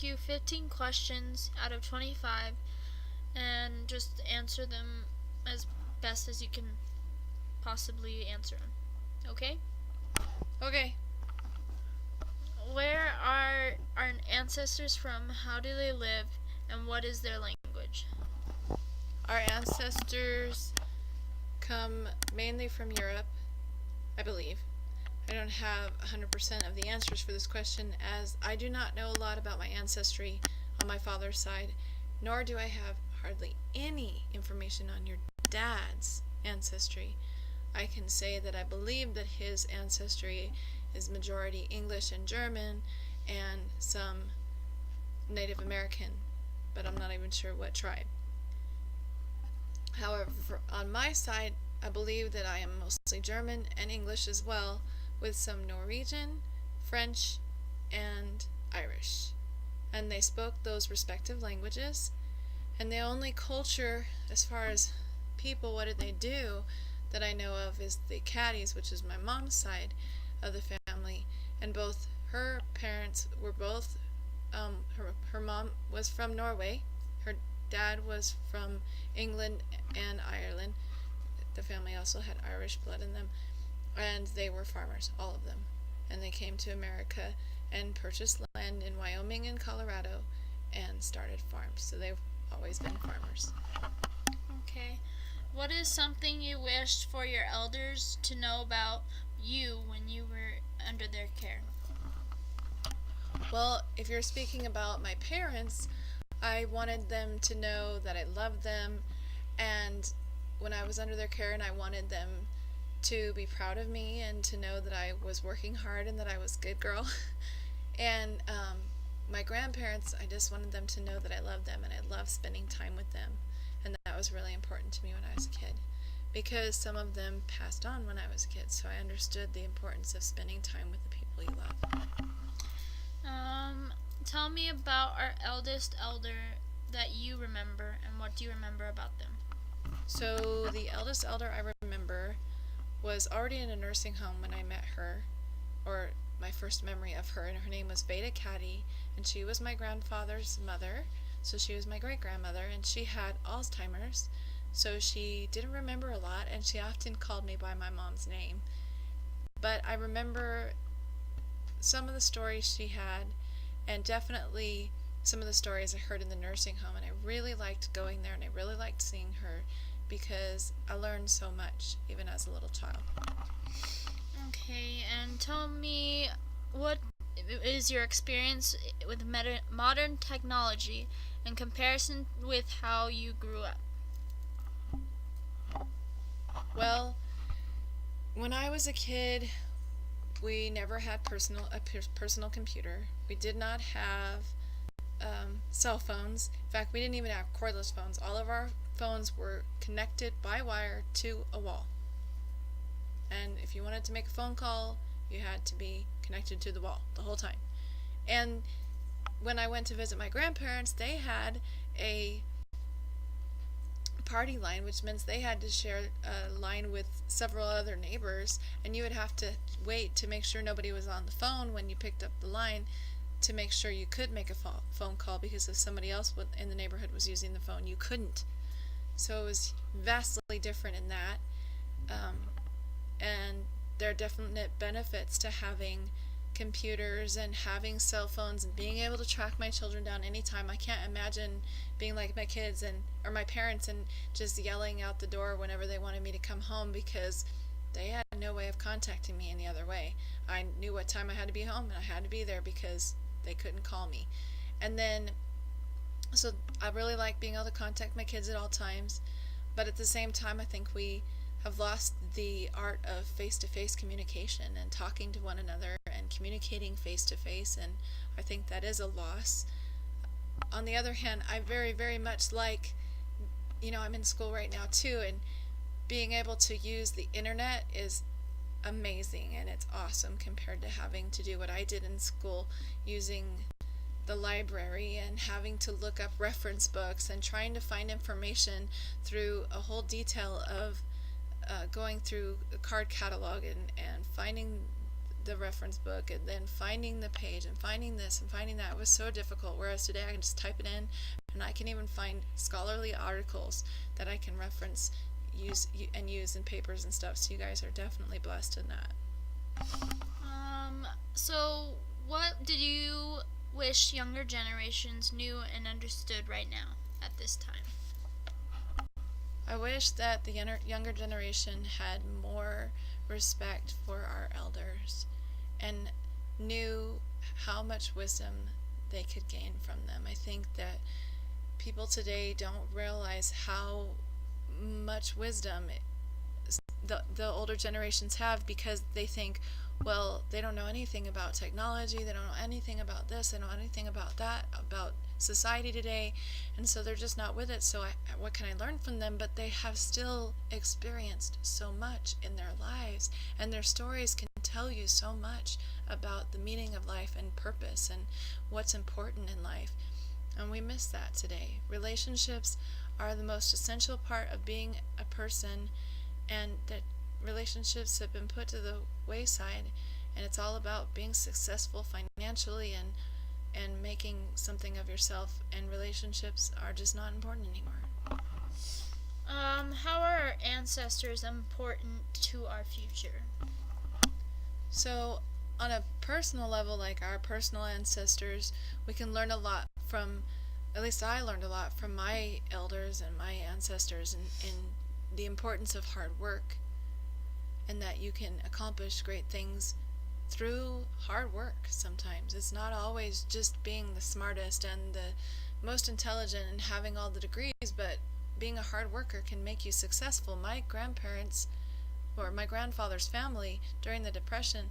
you 15 questions out of 25 and just answer them as best as you can possibly answer them. Okay? Okay. Where are our ancestors from? How do they live? And what is their language? Our ancestors come mainly from Europe, I believe. I don't have 100% of the answers for this question, as I do not know a lot about my ancestry on my father's side, nor do I have hardly any information on your dad's ancestry. I can say that I believe that his ancestry is majority English and German and some Native American, but I'm not even sure what tribe. However, on my side, I believe that I am mostly German and English as well, with some Norwegian, French, and Irish. And they spoke those respective languages. And the only culture, as far as people, what did they do, that I know of is the Caddies, which is my mom's side of the family. And both her parents were both, her mom was from Norway, her dad was from England and Ireland. The family also had Irish blood in them, and they were farmers, all of them. And they came to America and purchased land in Wyoming and Colorado and started farms. So they've always been farmers. Okay. What is something you wished for your elders to know about you when you were under their care? Well, if you're speaking about my parents, I wanted them to know that I loved them, and when I was under their care, and I wanted them to be proud of me and to know that I was working hard and that I was a good girl. And my grandparents, I just wanted them to know that I loved them and I loved spending time with them. And that was really important to me when I was a kid, because some of them passed on when I was a kid, so I understood the importance of spending time with the people you love. Tell me about our eldest elder that you remember, and what do you remember about them? So the eldest elder I remember was already in a nursing home when I met her, or my first memory of her, and her name was Veda Caddy, and she was my grandfather's mother, so she was my great-grandmother, and she had Alzheimer's, so she didn't remember a lot, and she often called me by my mom's name. But I remember some of the stories she had, and definitely some of the stories I heard in the nursing home, and I really liked going there, and I really liked seeing her, because I learned so much, even as a little child. Okay, and tell me, what is your experience with modern technology in comparison with how you grew up? Well, when I was a kid, we never had a personal computer. We did not have cell phones. In fact, we didn't even have cordless phones. All of our phones were connected by wire to a wall. And if you wanted to make a phone call, you had to be connected to the wall the whole time. And when I went to visit my grandparents, they had a party line, which means they had to share a line with several other neighbors, and you would have to wait to make sure nobody was on the phone when you picked up the line to make sure you could make a phone call, because if somebody else in the neighborhood was using the phone, you couldn't. So it was vastly different in that. And there are definite benefits to having computers and having cell phones and being able to track my children down anytime. I can't imagine being like my kids or my parents and just yelling out the door whenever they wanted me to come home, because they had no way of contacting me any other way. I knew what time I had to be home, and I had to be there because they couldn't call me. And then, so I really like being able to contact my kids at all times, but at the same time, I think we have lost the art of face-to-face communication and talking to one another and communicating face-to-face, and I think that is a loss. On the other hand, I very, very much like, I'm in school right now too, and being able to use the internet is amazing, and it's awesome compared to having to do what I did in school, using the library and having to look up reference books and trying to find information through a whole detail of going through a card catalog and finding the reference book and then finding the page and finding this and finding that was so difficult, whereas today I can just type it in and I can even find scholarly articles that I can reference use in papers and stuff. So you guys are definitely blessed in that. So what did you wish younger generations knew and understood right now at this time? I wish that the younger generation had more respect for our elders and knew how much wisdom they could gain from them. I think that people today don't realize how much wisdom the older generations have, because they think, well, they don't know anything about technology, they don't know anything about this, they don't know anything about that, about society today, and so they're just not with it. So what can I learn from them? But they have still experienced so much in their lives, and their stories can tell you so much about the meaning of life and purpose and what's important in life. And we miss that today. Relationships are the most essential part of being a person, and that relationships have been put to the wayside, and it's all about being successful financially and making something of yourself, and relationships are just not important anymore. How are our ancestors important to our future? So on a personal level, like our personal ancestors, we can learn a lot from, at least I learned a lot from my elders and my ancestors, in the importance of hard work, and that you can accomplish great things through hard work. Sometimes it's not always just being the smartest and the most intelligent and having all the degrees, but being a hard worker can make you successful. My grandparents, or my grandfather's family, during the Depression,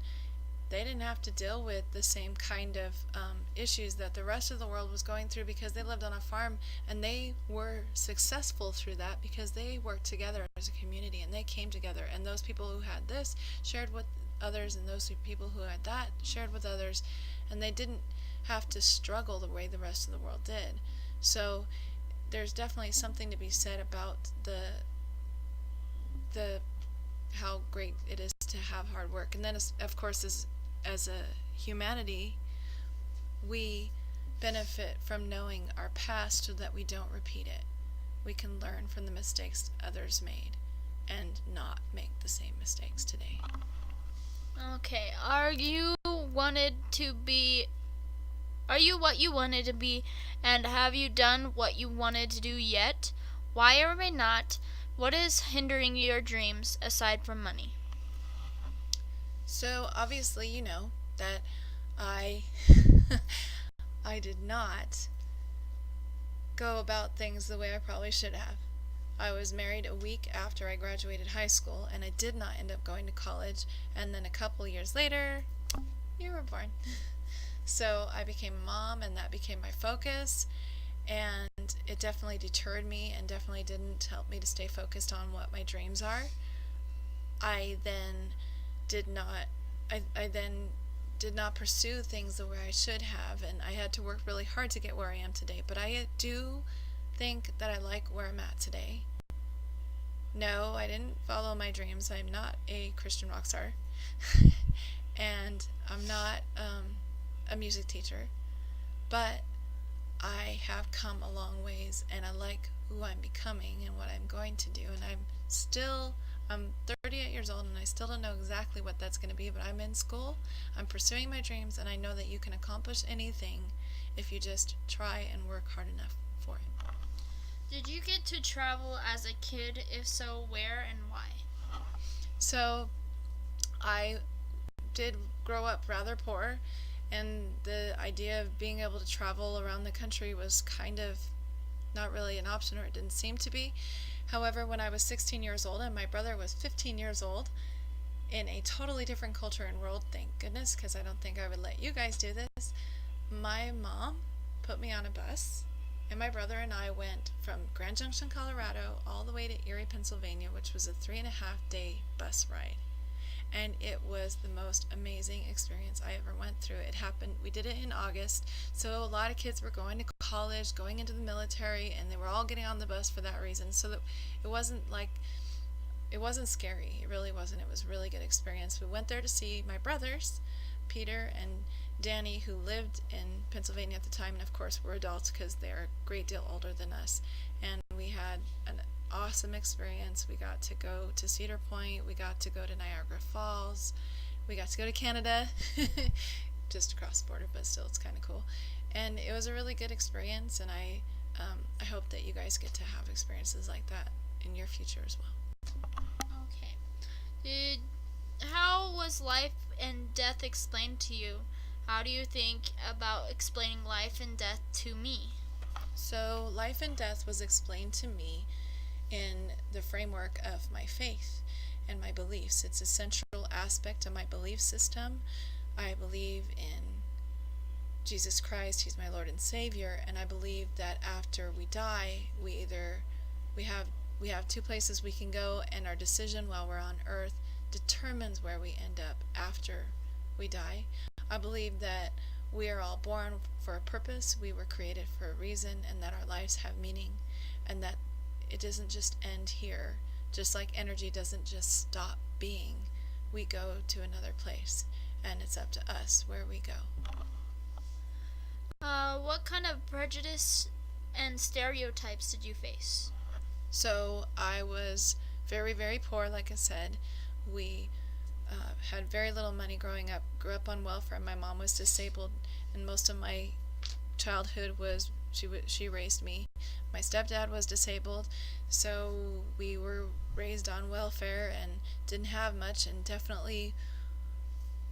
they didn't have to deal with the same kind of issues that the rest of the world was going through, because they lived on a farm, and they were successful through that because they worked together as a community, and they came together, and those people who had this shared with others, and those people who had that shared with others, and they didn't have to struggle the way the rest of the world did. So there's definitely something to be said about the how great it is to have hard work. And then, of course, as a humanity, we benefit from knowing our past so that we don't repeat it. We can learn from the mistakes others made and not make the same mistakes today. Okay, are you what you wanted to be, and have you done what you wanted to do yet? Why or why not? What is hindering your dreams aside from money? So obviously you know that I I did not go about things the way I probably should have. I was married a week after I graduated high school, and I did not end up going to college, and then a couple years later, you were born. So I became a mom, and that became my focus, and it definitely deterred me and definitely didn't help me to stay focused on what my dreams are. I then did not I then did not pursue things the way I should have, and I had to work really hard to get where I am today. But I do think that I like where I'm at today. No, I didn't follow my dreams. I'm not a Christian rock star. And I'm not a music teacher. But I have come a long ways, and I like who I'm becoming and what I'm going to do. And I'm 38 years old, and I still don't know exactly what that's going to be, but I'm in school, I'm pursuing my dreams, and I know that you can accomplish anything if you just try and work hard enough for it. Did you get to travel as a kid? If so, where and why? So I did grow up rather poor, and the idea of being able to travel around the country was kind of not really an option, or it didn't seem to be. However, when I was 16 years old and my brother was 15 years old, in a totally different culture and world, thank goodness, because I don't think I would let you guys do this, my mom put me on a bus, and my brother and I went from Grand Junction, Colorado, all the way to Erie, Pennsylvania, which was a 3.5-day bus ride. And it was the most amazing experience I ever went through. We did it in August, so a lot of kids were going to college, going into the military, and they were all getting on the bus for that reason. So that it wasn't like it wasn't scary. It really wasn't. It was a really good experience. We went there to see my brothers, Peter and Danny, who lived in Pennsylvania at the time, and of course were adults because they're a great deal older than us. And we had an awesome experience. We got to go to Cedar Point. We got to go to Niagara Falls. We got to go to Canada, just across the border, but still it's kind of cool. And it was a really good experience, and I hope that you guys get to have experiences like that in your future as well. Okay. How was life and death explained to you? How do you think about explaining life and death to me? So, life and death was explained to me in the framework of my faith and my beliefs. It's a central aspect of my belief system. I believe in Jesus Christ, He's my Lord and Savior, and I believe that after we die, we have two places we can go, and our decision while we're on earth determines where we end up after we die. I believe that we are all born for a purpose, we were created for a reason, and that our lives have meaning, and that it doesn't just end here. Just like energy doesn't just stop being, we go to another place, and it's up to us where we go. What kind of prejudice and stereotypes did you face? So I was very, very poor, like I said. We had very little money growing up, grew up on welfare. My mom was disabled, and most of my childhood was she raised me. My stepdad was disabled, so we were raised on welfare and didn't have much, and definitely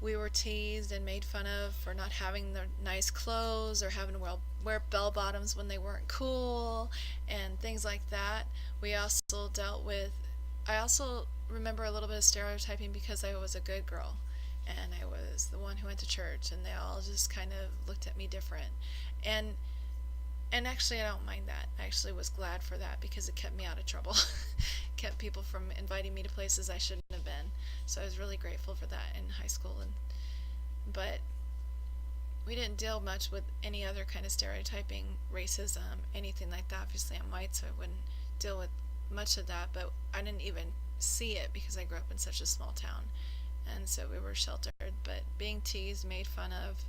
we were teased and made fun of for not having the nice clothes or having to wear bell bottoms when they weren't cool and things like that. We also dealt with, I also remember a little bit of stereotyping because I was a good girl and I was the one who went to church, and they all just kind of looked at me different. And actually, I don't mind that. I actually was glad for that because it kept me out of trouble. Kept people from inviting me to places I shouldn't have been. So I was really grateful for that in high school. But we didn't deal much with any other kind of stereotyping, racism, anything like that. Obviously, I'm white, so I wouldn't deal with much of that. But I didn't even see it because I grew up in such a small town. And so we were sheltered. But being teased, made fun of,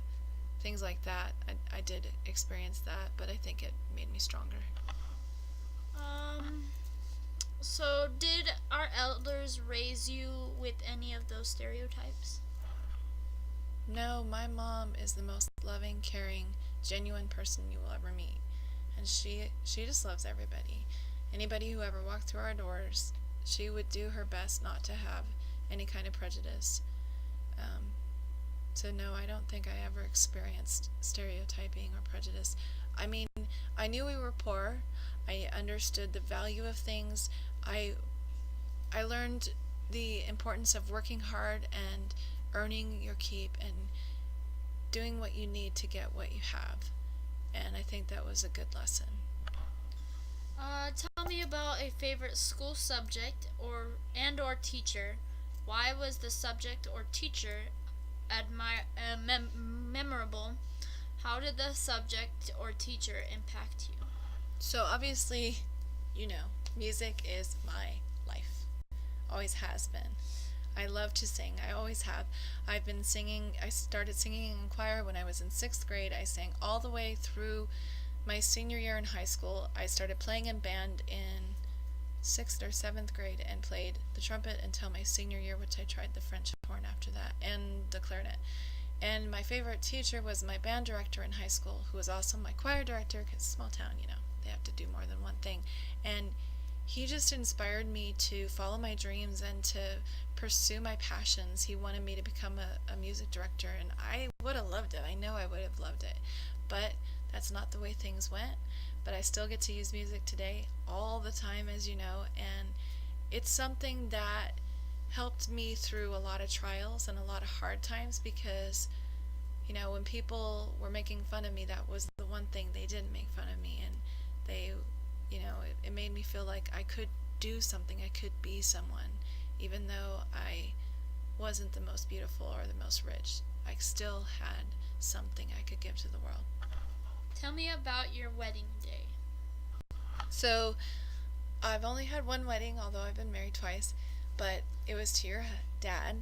things like that, I did experience that, but I think it made me stronger. So did our elders raise you with any of those stereotypes? No, my mom is the most loving, caring, genuine person you will ever meet. And she just loves everybody. Anybody who ever walked through our doors, she would do her best not to have any kind of prejudice. So no, I don't think I ever experienced stereotyping or prejudice. I mean, I knew we were poor. I understood the value of things. I learned the importance of working hard and earning your keep and doing what you need to get what you have. And I think that was a good lesson. Tell me about a favorite school subject or teacher. Why was the subject or teacher memorable? How did the subject or teacher impact you? So obviously, music is my life. Always has been. I love to sing. I always have. I've been singing. I started singing in choir when I was in 6th grade. I sang all the way through my senior year in high school. I started playing in band in 6th or 7th grade and played the trumpet until my senior year, which I tried the French horn after that, and the clarinet. And my favorite teacher was my band director in high school, who was also my choir director, because small town, they have to do more than one thing. And he just inspired me to follow my dreams and to pursue my passions. He wanted me to become a music director, and I would have loved it. I know I would have loved it. But that's not the way things went. But I still get to use music today all the time, as you know, and it's something that helped me through a lot of trials and a lot of hard times because, when people were making fun of me, that was the one thing they didn't make fun of me, and they, it made me feel like I could do something, I could be someone, even though I wasn't the most beautiful or the most rich. I still had something I could give to the world. Tell me about your wedding day. So, I've only had one wedding, although I've been married twice. but it was to your dad,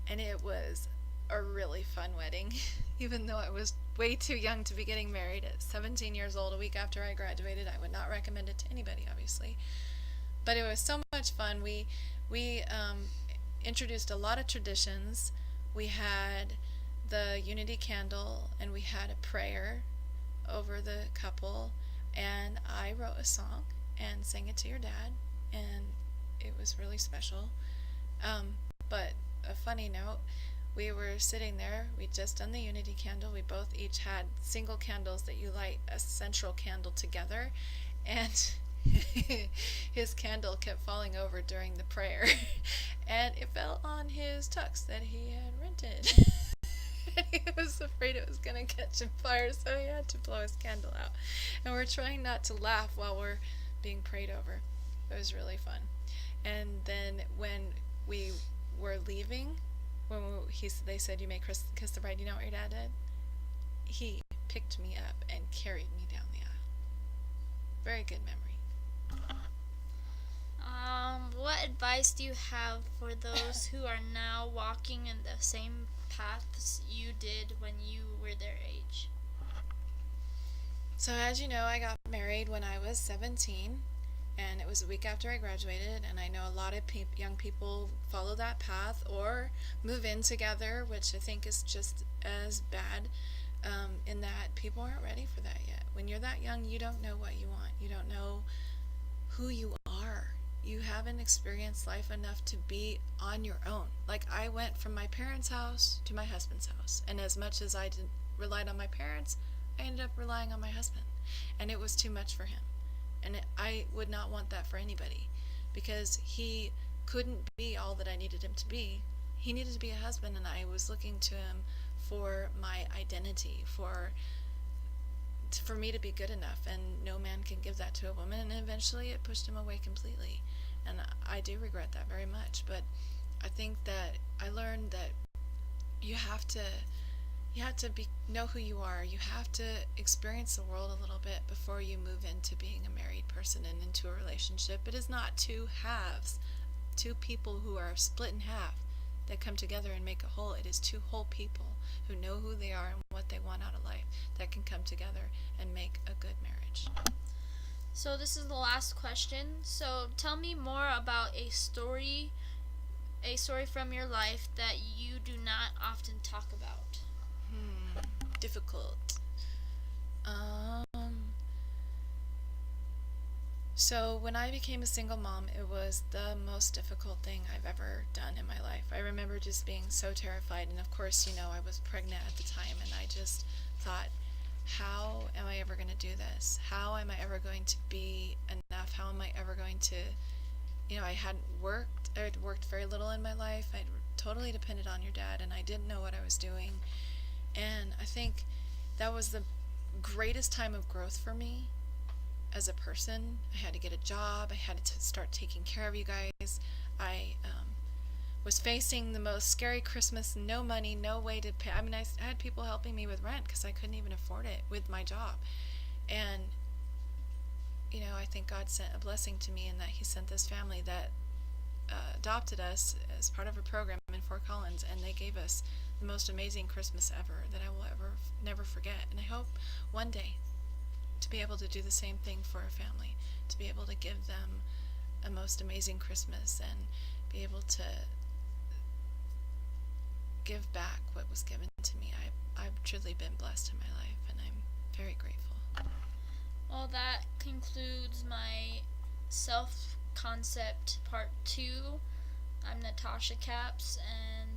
and it was a really fun wedding. Even though I was way too young to be getting married at 17 years old, a week after I graduated, I would not recommend it to anybody, obviously. But it was so much fun. We introduced a lot of traditions. We had the unity candle, and we had a prayer over the couple, and I wrote a song and sang it to your dad, and it was really special. Um, but a funny note, we were sitting there, we'd just done the unity candle, we both each had single candles that you light a central candle together, and his candle kept falling over during the prayer, and it fell on his tux that he had rented. And he was afraid it was going to catch on fire, so he had to blow his candle out. And we're trying not to laugh while we're being prayed over. It was really fun. And then when we were leaving, they said, "You may kiss the bride," you know what your dad did? He picked me up and carried me down the aisle. Very good memory. What advice do you have for those who are now walking in the same paths you did when you were their age? So as you know, I got married when I was 17, and it was a week after I graduated, and I know a lot of young people follow that path or move in together, which I think is just as bad, in that people aren't ready for that yet. When you're that young, you don't know what you want. You don't know who you are. You haven't experienced life enough to be on your own. Like, I went from my parents' house to my husband's house, and as much as I relied on my parents, I ended up relying on my husband, and it was too much for him. And I would not want that for anybody, because he couldn't be all that I needed him to be. He needed to be a husband, and I was looking to him for my identity, for me to be good enough, and no man can give that to a woman. And eventually it pushed him away completely, and I do regret that very much. But I think that I learned that you have to know who you are. You have to experience the world a little bit before you move into being a married person and into a relationship. It is not two halves, two people who are split in half that come together and make a whole. It is two whole people who know who they are and what they want out of life that can come together and make a good marriage. So this is the last question. So tell me more about a story from your life that you do not often talk about. Difficult. So when I became a single mom, it was the most difficult thing I've ever done in my life. I remember just being so terrified, and of course, I was pregnant at the time, and I just thought, how am I ever going to do this? How am I ever going to be enough? How am I ever going to, I had worked very little in my life. I'd totally depended on your dad, and I didn't know what I was doing. And I think that was the greatest time of growth for me as a person. I had to get a job. I had to start taking care of you guys. I was facing the most scary Christmas, no money, no way to pay. I mean, I had people helping me with rent because I couldn't even afford it with my job. And, I think God sent a blessing to me in that he sent this family that adopted us as part of a program in Fort Collins, and they gave us the most amazing Christmas ever that I will never forget. And I hope one day to be able to do the same thing for a family, to be able to give them a most amazing Christmas and be able to give back what was given to me. I've truly been blessed in my life, and I'm very grateful. Well, that concludes my self-concept part 2. I'm Natasha Capps, and